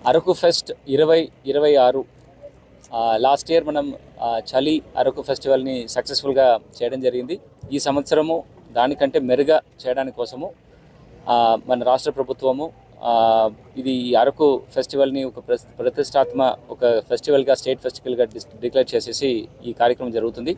Araku pest 2026 last year మనం చలి అరకు ఫెస్టివల్ని సక్సెస్ఫుల్గా చేయడం జరిగింది. ఈ సంవత్సరము దానికంటే మెరుగా చేయడానికి కోసము మన రాష్ట్ర ప్రభుత్వము ఇది అరకు ఫెస్టివల్ని ఒక ప్రతిష్టాత్మ ఒక ఫెస్టివల్గా స్టేట్ ఫెస్టివల్గా డిక్లేర్ చేసేసి ఈ కార్యక్రమం జరుగుతుంది.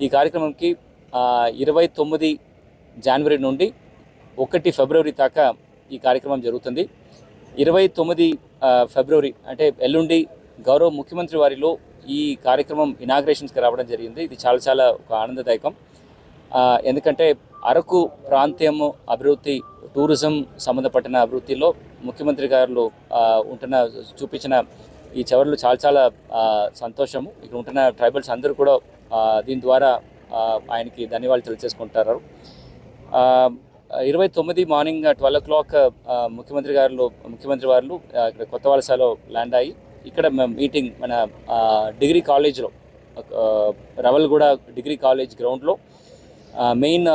ఈ కార్యక్రమంకి 29 జనవరి నుండి 1 ఫిబ్రవరి దాకా ఈ కార్యక్రమం జరుగుతుంది. 29 ఫిబ్రవరి అంటే ఎల్లుండి గౌరవ ముఖ్యమంత్రి వారిలో ఈ కార్యక్రమం ఇనాగ్రేషన్స్కి రావడం జరిగింది. ఇది చాలా ఒక ఆనందదాయకం. ఎందుకంటే అరకు ప్రాంతము అభివృద్ధి, టూరిజం సంబంధపడిన అభివృద్ధిలో ముఖ్యమంత్రి గారు చూపించిన ఈ చవరలు చాలా సంతోషము. ఇక్కడ ఉంటున్న ట్రైబల్స్ అందరూ కూడా దీని ద్వారా ఆయనకి ధన్యవాదాలు తెలియజేసుకుంటారు. 29 మార్నింగ్ 12 o'clock ముఖ్యమంత్రి వారు ఇక్కడ కొత్త వలసలో ల్యాండ్ అయ్యి ఇక్కడ మీటింగ్ మన డిగ్రీ కాలేజ్లో రవల్గూడ డిగ్రీ కాలేజ్ గ్రౌండ్లో మెయిన్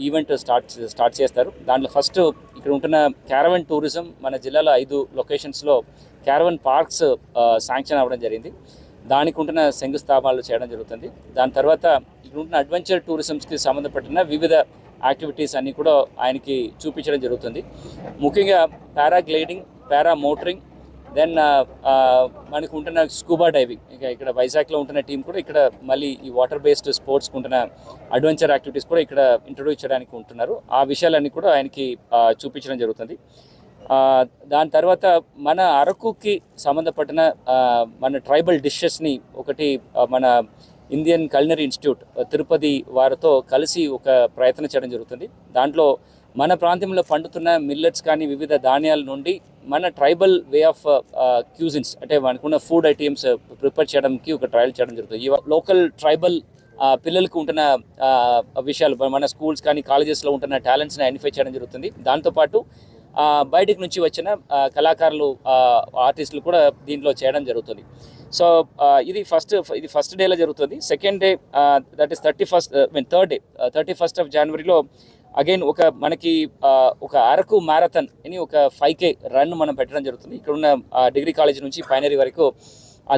ఈవెంట్ స్టార్ట్ చేస్తారు. దాంట్లో ఫస్ట్ ఇక్కడ ఉంటున్న క్యారవన్ టూరిజం మన జిల్లాలో 5 లొకేషన్స్లో క్యారవన్ పార్క్స్ శాంక్షన్ అవ్వడం జరిగింది. దానికి ఉంటున్న శంకుస్థాపనలు చేయడం జరుగుతుంది. దాని తర్వాత ఇక్కడ ఉంటున్న అడ్వెంచర్ టూరిజంస్కి సంబంధపడిన వివిధ యాక్టివిటీస్ అన్నీ కూడా ఆయనకి చూపించడం జరుగుతుంది. ముఖ్యంగా పారాగ్లైడింగ్, పారా మోటరింగ్, దెన్ మనకు ఉంటున్న స్కూబా డైవింగ్. ఇక్కడ వైజాగ్లో ఉంటున్న టీం కూడా ఇక్కడ మళ్ళీ ఈ వాటర్ బేస్డ్ స్పోర్ట్స్కి ఉంటున్న అడ్వెంచర్ యాక్టివిటీస్ కూడా ఇక్కడ ఇంట్రొడ్యూస్ చేయడానికి ఉంటున్నారు. ఆ విషయాలన్నీ కూడా ఆయనకి చూపించడం జరుగుతుంది. దాని తర్వాత మన అరకుకి సంబంధపడిన మన ట్రైబల్ డిషెస్ని ఒకటి మన ఇండియన్ కల్నరీ ఇన్స్టిట్యూట్ తిరుపతి వారితో కలిసి ఒక ప్రయత్నం చేయడం జరుగుతుంది. దాంట్లో మన ప్రాంతంలో పండుతున్న మిల్లెట్స్ కానీ వివిధ ధాన్యాల నుండి మన ట్రైబల్ వే ఆఫ్ క్యూజిన్స్ అంటే మనకున్న ఫుడ్ ఐటమ్స్ ప్రిపేర్ చేయడానికి ఒక ట్రయల్ చేయడం జరుగుతుంది. ఈ లోకల్ ట్రైబల్ పిల్లలకు ఉంటున్న విషయాలు మన స్కూల్స్ కానీ కాలేజెస్లో ఉంటున్న టాలెంట్స్ని ఐడెంటిఫై చేయడం జరుగుతుంది. దాంతోపాటు బయటికి నుంచి వచ్చిన కళాకారులు, ఆర్టిస్టులు కూడా దీంట్లో చేయడం జరుగుతుంది. సో ఇది ఫస్ట్ డేలో జరుగుతుంది. Second day that is 31st జనవరిలో అగైన్ మనకి ఒక అరకు మ్యారథాన్ అని ఒక 5K రన్ మనం పెట్టడం జరుగుతుంది. ఇక్కడ ఉన్న డిగ్రీ కాలేజ్ నుంచి పైనరీ వరకు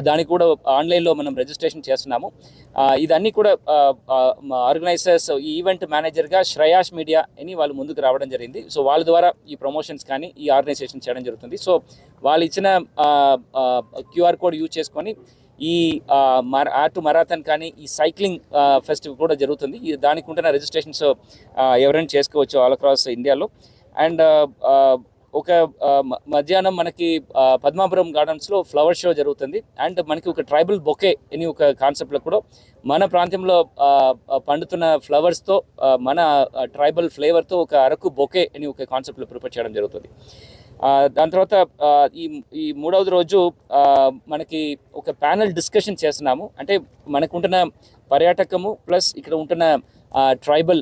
దానికి కూడా ఆన్లైన్లో మనం రిజిస్ట్రేషన్ చేస్తున్నాము. ఇదన్నీ కూడా ఆర్గనైజర్స్, ఈ ఈవెంట్ మేనేజర్గా శ్రేయాస్ మీడియా అని వాళ్ళు ముందుకు రావడం జరిగింది. సో వాళ్ళ ద్వారా ఈ ప్రమోషన్స్ కానీ ఈ ఆర్గనైజేషన్ చేయడం జరుగుతుంది. సో వాళ్ళు ఇచ్చిన QR కోడ్ యూజ్ చేసుకొని ఈ ఆర్ట్ మరాథాన్ కానీ ఈ సైక్లింగ్ ఫెస్టివల్ కూడా జరుగుతుంది. దానికి ఉంటున్న రిజిస్ట్రేషన్స్ ఎవరైనా చేసుకోవచ్చు ఆల్ అక్రాస్ ఇండియాలో. అండ్ ఒక మధ్యాహ్నం మనకి పద్మాపురం గార్డెన్స్లో ఫ్లవర్ షో జరుగుతుంది. అండ్ మనకి ఒక ట్రైబల్ బొకే అని ఒక కాన్సెప్ట్లో కూడా మన ప్రాంతంలో పండుతున్న ఫ్లవర్స్తో మన ట్రైబల్ ఫ్లేవర్తో ఒక అరకు బొకే అని ఒక కాన్సెప్ట్లో ప్రిపేర్ చేయడం జరుగుతుంది. దాని తర్వాత ఈ మూడవది రోజు మనకి ఒక ప్యానల్ డిస్కషన్ చేస్తున్నాము. అంటే మనకు ఉంటున్న పర్యాటకము ప్లస్ ఇక్కడ ఉంటున్న ట్రైబల్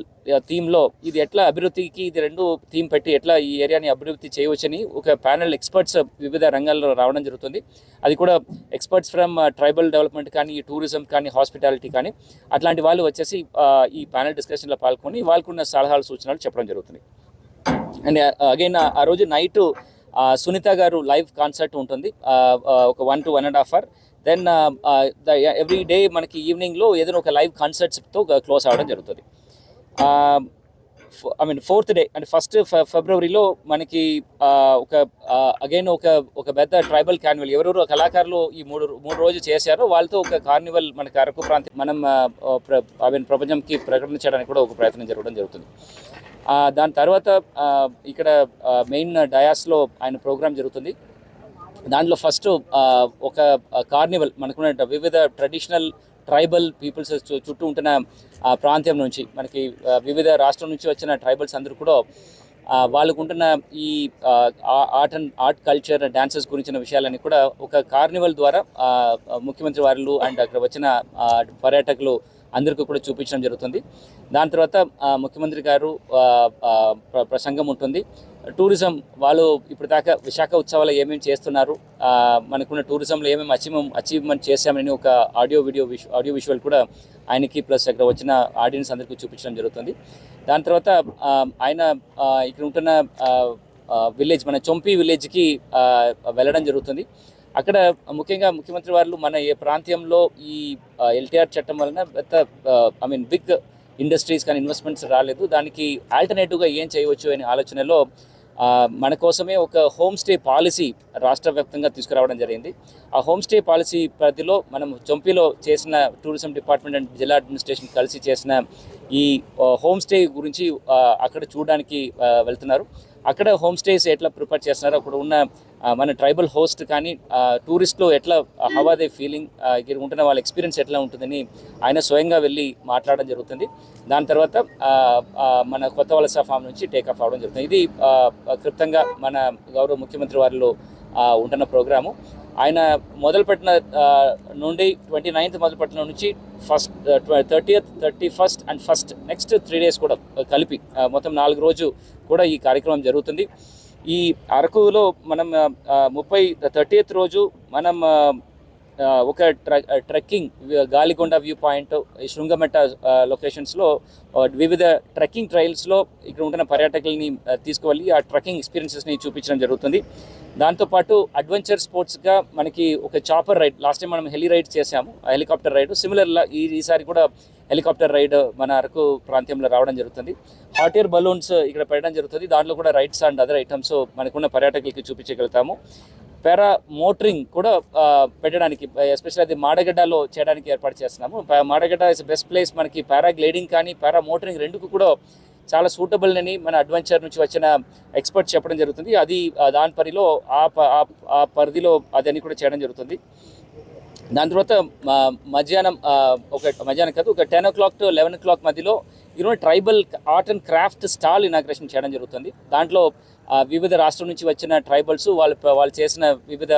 థీమ్లో ఇది ఎట్లా అభివృద్ధికి ఇది రెండు థీమ్ పెట్టి ఎట్లా ఈ ఏరియాని అభివృద్ధి చేయవచ్చని ఒక ప్యానల్ ఎక్స్పర్ట్స్ వివిధ రంగాల్లో రావడం జరుగుతుంది. అది కూడా ఎక్స్పర్ట్స్ ఫ్రమ్ ట్రైబల్ డెవలప్మెంట్ కానీ, టూరిజం కానీ, హాస్పిటాలిటీ కానీ అట్లాంటి వాళ్ళు వచ్చేసి ఈ ప్యానల్ డిస్కషన్లో పాల్గొని వాళ్ళకున్న సలహాలు, సూచనలు చెప్పడం జరుగుతుంది. అండ్ అగైన్ ఆ రోజు నైట్ సునీత గారు లైవ్ కాన్సర్ట్ ఉంటుంది ఒక 1 to 1.5 hours. Then every day మనకి ఈవినింగ్లో ఏదైనా ఒక లైవ్ కాన్సర్ట్స్తో క్లోజ్ అవ్వడం జరుగుతుంది. 4th డే అంటే 1 ఫిబ్రవరిలో మనకి ఒక పెద్ద ట్రైబల్ కార్నివల్ ఎవరెవరు కళాకారులు ఈ మూడు రోజులు చేశారో వాళ్ళతో ఒక కార్నివల్ మనకి అరకు ప్రాంతం మనం ప్రపంచంకి ప్రకటించడానికి కూడా ఒక ప్రయత్నం జరగడం జరుగుతుంది. దాని తర్వాత ఇక్కడ మెయిన్ డయాస్లో ఆయన ప్రోగ్రామ్ జరుగుతుంది. దాంట్లో ఫస్ట్ ఒక కార్నివల్ మనకున్న వివిధ ట్రెడిషనల్ ట్రైబల్ పీపుల్స్ చుట్టూ ఉంటున్న ప్రాంతం నుంచి మనకి వివిధ రాష్ట్రం నుంచి వచ్చిన ట్రైబల్స్ అందరూ కూడా వాళ్ళకు ఉంటున్న ఈ ఆర్ట్ కల్చర్, డాన్సెస్ గురించిన విషయాలన్నీ కూడా ఒక కార్నివల్ ద్వారా ముఖ్యమంత్రి వారు అండ్ అక్కడ వచ్చిన పర్యాటకులు అందరికీ కూడా చూపించడం జరుగుతుంది. దాని తర్వాత ముఖ్యమంత్రి గారు ప్రసంగం ఉంటుంది. టూరిజం వాళ్ళు ఇప్పుడు దాకా విశాఖ ఉత్సవాలు ఏమేమి చేస్తున్నారు, మనకున్న టూరిజంలో ఏమేమి అచీవ్మెంట్ చేశామని ఒక ఆడియో విజువల్ కూడా ఆయనకి ప్లస్ అక్కడ వచ్చిన ఆడియన్స్ అందరికీ చూపించడం జరుగుతుంది. దాని తర్వాత ఆయన ఇక్కడ ఉంటున్న విలేజ్ మన చొంపి విలేజ్కి వెళ్ళడం జరుగుతుంది. అక్కడ ముఖ్యంగా ముఖ్యమంత్రి వారు మన ఏ ప్రాంతంలో ఈ ఎల్టీఆర్ చట్టం వలన బిగ్ ఇండస్ట్రీస్ కానీ ఇన్వెస్ట్మెంట్స్ రాలేదు, దానికి ఆల్టర్నేటివ్గా ఏం చేయవచ్చు అనే ఆలోచనలో మన కోసమే ఒక హోమ్ స్టే పాలసీ రాష్ట్ర వ్యాప్తంగా తీసుకురావడం జరిగింది. ఆ హోమ్ స్టే పాలసీ పరిధిలో మనం చొంపిలో చేసిన టూరిజం డిపార్ట్మెంట్ అండ్ జిల్లా అడ్మినిస్ట్రేషన్ కలిసి చేసిన ఈ హోమ్ స్టే గురించి అక్కడ చూడడానికి వెళ్తున్నారు. అక్కడ హోమ్ స్టేస్ ఎట్లా ప్రిపేర్ చేస్తున్నారు, అక్కడ ఉన్న మన ట్రైబల్ హోస్ట్ కానీ టూరిస్టులు ఎట్లా హౌ ఆర్ దే ఫీలింగ్, ఇక్కడ ఉంటున్న వాళ్ళ ఎక్స్పీరియన్స్ ఎట్లా ఉంటుందని ఆయన స్వయంగా వెళ్ళి మాట్లాడడం జరుగుతుంది. దాని తర్వాత మన కొత్త వలస ఫామ్ నుంచి టేకాఫ్ అవ్వడం జరుగుతుంది. ఇది క్లుప్తంగా మన గౌరవ ముఖ్యమంత్రి వారిలో ఉంటున్న ప్రోగ్రాము. ఆయన మొదలుపెట్టిన నుండి 29th మొదలుపెట్టిన నుంచి first 30th, 31st and first next 3 days కూడా కలిపి మొత్తం 4 రోజు కూడా ఈ కార్యక్రమం జరుగుతుంది. ఈ అరకులో మనం 30th రోజు మనం ఒక ట్రెక్కింగ్ గాలికొండ వ్యూ పాయింట్, శృంగమెట్ట లొకేషన్స్లో వివిధ ట్రెక్కింగ్ ట్రైల్స్లో ఇక్కడ ఉంటున్న పర్యాటకుల్ని తీసుకువెళ్ళి ఆ ట్రెక్కింగ్ ఎక్స్పీరియన్సెస్ని చూపించడం జరుగుతుంది. దాంతోపాటు అడ్వెంచర్ స్పోర్ట్స్గా మనకి ఒక చాపర్ రైడ్, లాస్ట్ టైం మనం హెలి రైడ్ చేసాము, హెలికాప్టర్ రైడ్ సిమిలర్లా ఈసారి కూడా హెలికాప్టర్ రైడ్ మన అరకు ప్రాంతంలో రావడం జరుగుతుంది. హాట్ ఎయిర్ బలూన్స్ ఇక్కడ పెట్టడం జరుగుతుంది, దాంట్లో కూడా రైడ్స్ అండ్ అదర్ ఐటమ్స్ మనకున్న పర్యాటకులకి చూపించగలుగుతాము. పారా మోటరింగ్ కూడా పెట్టడానికి ఎస్పెషల్లీ అది మాడగడ్డలో చేయడానికి ఏర్పాటు చేస్తున్నాము. మాడగడ్డ ఇస్ బెస్ట్ ప్లేస్ మనకి పారాగ్లైడింగ్ కానీ పారా మోటరింగ్ రెండుకు కూడా చాలా సూటబుల్ అని మన అడ్వెంచర్ నుంచి వచ్చిన ఎక్స్పర్ట్ చెప్పడం జరుగుతుంది. అది దాని పరిధిలో ఆ పరిధిలో అదని కూడా చేయడం జరుగుతుంది. దాని తర్వాత మధ్యాహ్నం కాదు, ఒక 10 o'clock to 11 o'clock మధ్యలో ఈరోజు tribal art and craft stall inauguration చేయడం జరుగుతుంది. దాంట్లో వివిధ రాష్ట్రం నుంచి వచ్చిన ట్రైబల్స్ వాళ్ళు చేసిన వివిధ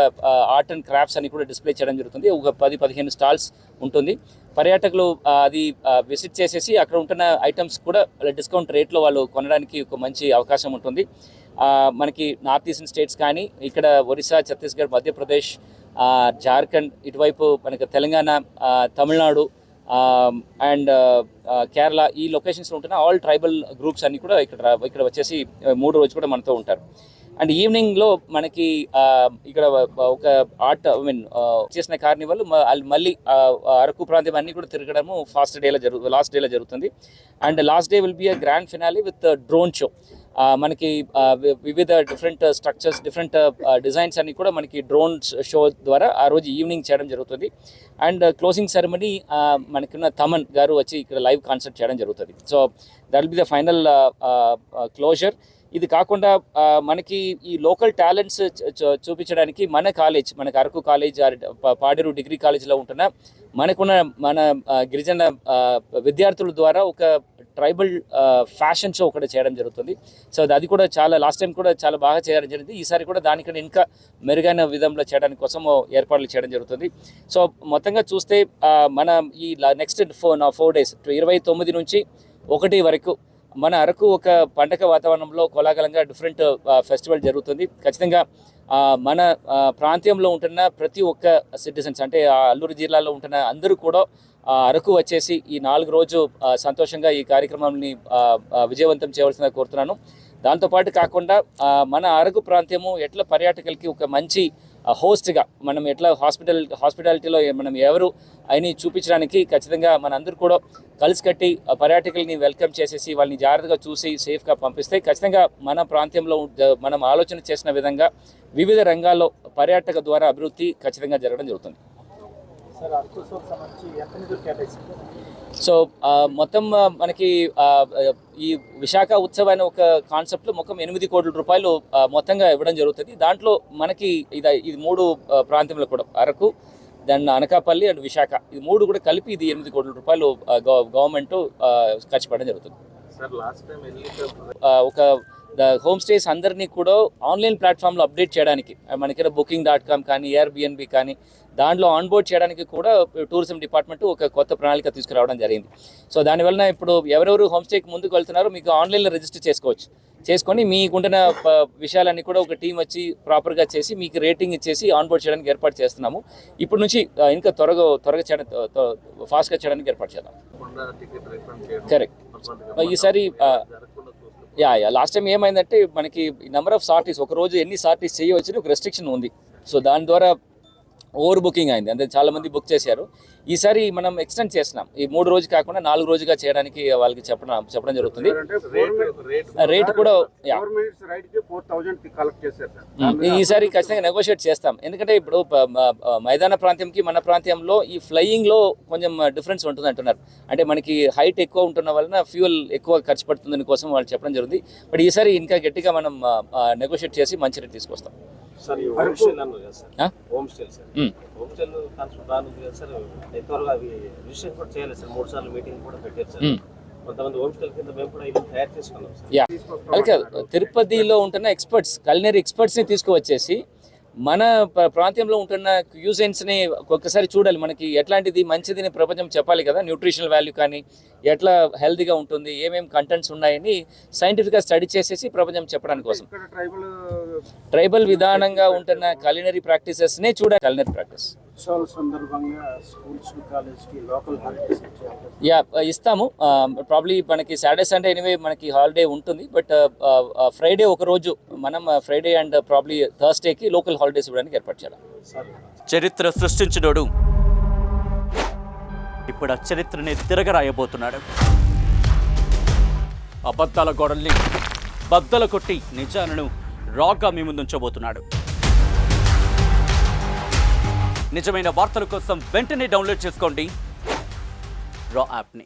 ఆర్ట్ అండ్ క్రాఫ్ట్స్ అని కూడా డిస్ప్లే చేయడం జరుగుతుంది. ఒక 10-15 స్టాల్స్ ఉంటుంది. పర్యాటకులు అది విజిట్ చేసేసి అక్కడ ఉంటున్న ఐటమ్స్ కూడా డిస్కౌంట్ రేట్లో వాళ్ళు కొనడానికి ఒక మంచి అవకాశం ఉంటుంది. మనకి నార్త్ ఈస్టర్న్ స్టేట్స్ కానీ ఇక్కడ ఒరిస్సా, ఛత్తీస్గఢ్, మధ్యప్రదేశ్, జార్ఖండ్, ఇటువైపు మనకి తెలంగాణ, తమిళనాడు అండ్ కేరళ ఈ లొకేషన్స్లో ఉంటున్న ఆల్ ట్రైబల్ గ్రూప్స్ అన్నీ కూడా ఇక్కడ వచ్చేసి 3 రోజులు కూడా మనతో ఉంటారు. అండ్ ఈవినింగ్లో మనకి ఇక్కడ ఒక ఆర్ట్ చేసిన కార్నివల్ మళ్ళీ అరకు ప్రాంతం అన్నీ కూడా తిరగడము లాస్ట్ డేలో జరుగుతుంది. And last day will be a grand finale with drone show. మనకి వివిధ డిఫరెంట్ స్ట్రక్చర్స్, డిఫరెంట్ డిజైన్స్ అన్ని కూడా మనకి డ్రోన్ షో ద్వారా ఆ రోజు ఈవినింగ్ చేయడం జరుగుతుంది. అండ్ క్లోజింగ్ సెరమనీ మనకున్న తమన్ గారు వచ్చి ఇక్కడ లైవ్ కాన్సర్ట్ చేయడం జరుగుతుంది. So that will be the final closure. ఇది కాకుండా మనకి ఈ లోకల్ టాలెంట్స్ చూపించడానికి మనకు అరకు కాలేజ్, పాడేరు డిగ్రీ కాలేజ్లో ఉంటున్న మన గిరిజన విద్యార్థుల ద్వారా ఒక ట్రైబల్ ఫ్యాషన్ షో ఒకటి చేయడం జరుగుతుంది. సో అది కూడా లాస్ట్ టైం కూడా చాలా బాగా చేయడం జరిగింది. ఈసారి కూడా దానికన్నా ఇంకా మెరుగైన విధంలో చేయడానికి కోసం ఏర్పాట్లు చేయడం జరుగుతుంది. సో మొత్తంగా చూస్తే మన ఈ నెక్స్ట్ 4 days 29 నుంచి 1 వరకు మన అరకు ఒక పండగ వాతావరణంలో కోలాహలంగా డిఫరెంట్ ఫెస్టివల్ జరుగుతుంది. ఖచ్చితంగా మన ప్రాంతంలో ఉంటున్న ప్రతి ఒక్క సిటిజన్స్ అంటే అల్లూరు జిల్లాలో ఉంటున్న అందరూ కూడా అరకు వచ్చేసి ఈ 4 రోజు సంతోషంగా ఈ కార్యక్రమాన్ని విజయవంతం చేయవలసిందిగా కోరుతున్నాను. దాంతోపాటు కాకుండా మన అరకు ప్రాంతము ఎట్లా పర్యాటకులకి ఒక మంచి హోస్ట్గా మనం ఎట్లా హాస్పిటాలిటీలో మనం ఎవరు అని చూపించడానికి ఖచ్చితంగా మనందరూ కూడా కలిసి కట్టి పర్యాటకుల్ని వెల్కమ్ చేసేసి వాళ్ళని జాగ్రత్తగా చూసి సేఫ్గా పంపిస్తే ఖచ్చితంగా మన ప్రాంతంలో మనం ఆలోచన చేసిన విధంగా వివిధ రంగాల్లో పర్యాటక ద్వారా అభివృద్ధి ఖచ్చితంగా జరగడం జరుగుతుంది. సో మొత్తం మనకి ఈ విశాఖ ఉత్సవ్ అనే ఒక కాన్సెప్ట్లో మొత్తం 8 కోట్ల రూపాయలు మొత్తంగా ఇవ్వడం జరుగుతుంది. దాంట్లో మనకి ఇది 3 ప్రాంతంలో కూడా అరకు, దెన్ అనకాపల్లి అండ్ విశాఖ, ఇది 3 కూడా కలిపి ఇది 8 కోట్ల రూపాయలు గవర్నమెంట్ ఖర్చు పెట్టడం జరుగుతుంది. ఒక హోమ్ స్టేస్ అందరినీ కూడా ఆన్లైన్ ప్లాట్ఫామ్లో అప్డేట్ చేయడానికి మనకి booking.com కానీ, Airbnb కానీ, దాంట్లో ఆన్బోర్డ్ చేయడానికి కూడా టూరిజం డిపార్ట్మెంట్ ఒక కొత్త ప్రణాళిక తీసుకురావడం జరిగింది. సో దానివల్ల ఇప్పుడు ఎవరెవరు హోమ్ స్టేకి ముందుకు వెళ్తున్నారో మీకు ఆన్లైన్లో రిజిస్టర్ చేసుకొని మీకుంటున్న విషయాలన్నీ కూడా ఒక టీం వచ్చి ప్రాపర్గా చేసి మీకు రేటింగ్ ఇచ్చేసి ఆన్బోర్డ్ చేయడానికి ఏర్పాటు చేస్తున్నాము. ఇప్పటి నుంచి ఇంకా త్వరగా చేయడం ఫాస్ట్గా చేయడానికి ఏర్పాటు చేద్దాం. కరెక్ట్. ఈసారి లాస్ట్ టైం ఏమైందంటే మనకి నెంబర్ ఆఫ్ సార్టీస్ ఒక రోజు ఎన్ని సార్టీస్ చేయవచ్చని ఒక రెస్ట్రిక్షన్ ఉంది. సో దాని ద్వారా ఓవర్ బుకింగ్ అయింది, అంటే చాలామంది బుక్ చేశారు. ఈసారి మనం ఎక్స్టెండ్ చేస్తున్నాం, ఈ 3 రోజు కాకుండా 4 రోజుగా చేయడానికి వాళ్ళకి చెప్పడం జరుగుతుంది. రేట్ కూడా ఈసారి ఖచ్చితంగా నెగోషియేట్ చేస్తాం. ఎందుకంటే ఇప్పుడు మైదాన ప్రాంతంకి మన ప్రాంతంలో ఈ ఫ్లయింగ్లో కొంచెం డిఫరెన్స్ ఉంటుంది అంటున్నారు. అంటే మనకి హైట్ ఎక్కువ ఉంటున్న వలన ఫ్యూయల్ ఎక్కువ ఖర్చు పడుతుందని కోసం వాళ్ళు చెప్పడం జరుగుతుంది. బట్ ఈసారి ఇంకా గట్టిగా మనం నెగోషియేట్ చేసి మంచి రేట్ తీసుకొస్తాం. తిరుపతిలో ఉంటున్న ఎక్స్పర్ట్స్, కల్నరీ ఎక్స్పర్ట్స్ని తీసుకువచ్చేసి మన ప్రాంతంలో ఉంటున్న క్యూజైన్స్ని ఒక్కసారి చూడాలి. మనకి ఎట్లాంటిది మంచిది ప్రపంచం చెప్పాలి కదా, న్యూట్రిషనల్ వాల్యూ కానీ ఎట్లా హెల్తీగా ఉంటుంది, ఏమేమి కంటెంట్స్ ఉన్నాయని సైంటిఫిక్గా స్టడీ చేసేసి ప్రపంచం చెప్పడానికి కోసం ట్రైబల్ విధానంగా ఉంటున్న కల్నరీ ప్రాక్టీసెస్నే చూడాలి. కల్నరీ ప్రాక్టీస్ ఇస్తాము. ప్రాబ్లీ మనకి సాటర్డే సండే ఎనివే మనకి హాలిడే ఉంటుంది. బట్ ఫ్రైడే ఒక రోజు మనం ఫ్రైడే అండ్ ప్రాబ్లీ థర్స్డేకి లోకల్ హాలిడేస్ ఇవ్వడానికి ఏర్పాటు చేయాలి. చరిత్ర సృష్టించినోడు ఇప్పుడు ఆ చరిత్రని తిరగరాయబోతున్నాడు. అబద్ధాల గోడల్ని బద్దలు కొట్టి నిజాలను రాగా మీ ముందుంచబోతున్నాడు. నిజమైన వార్తల కోసం వెంటనే డౌన్లోడ్ చేసుకోండి రా యాప్ని.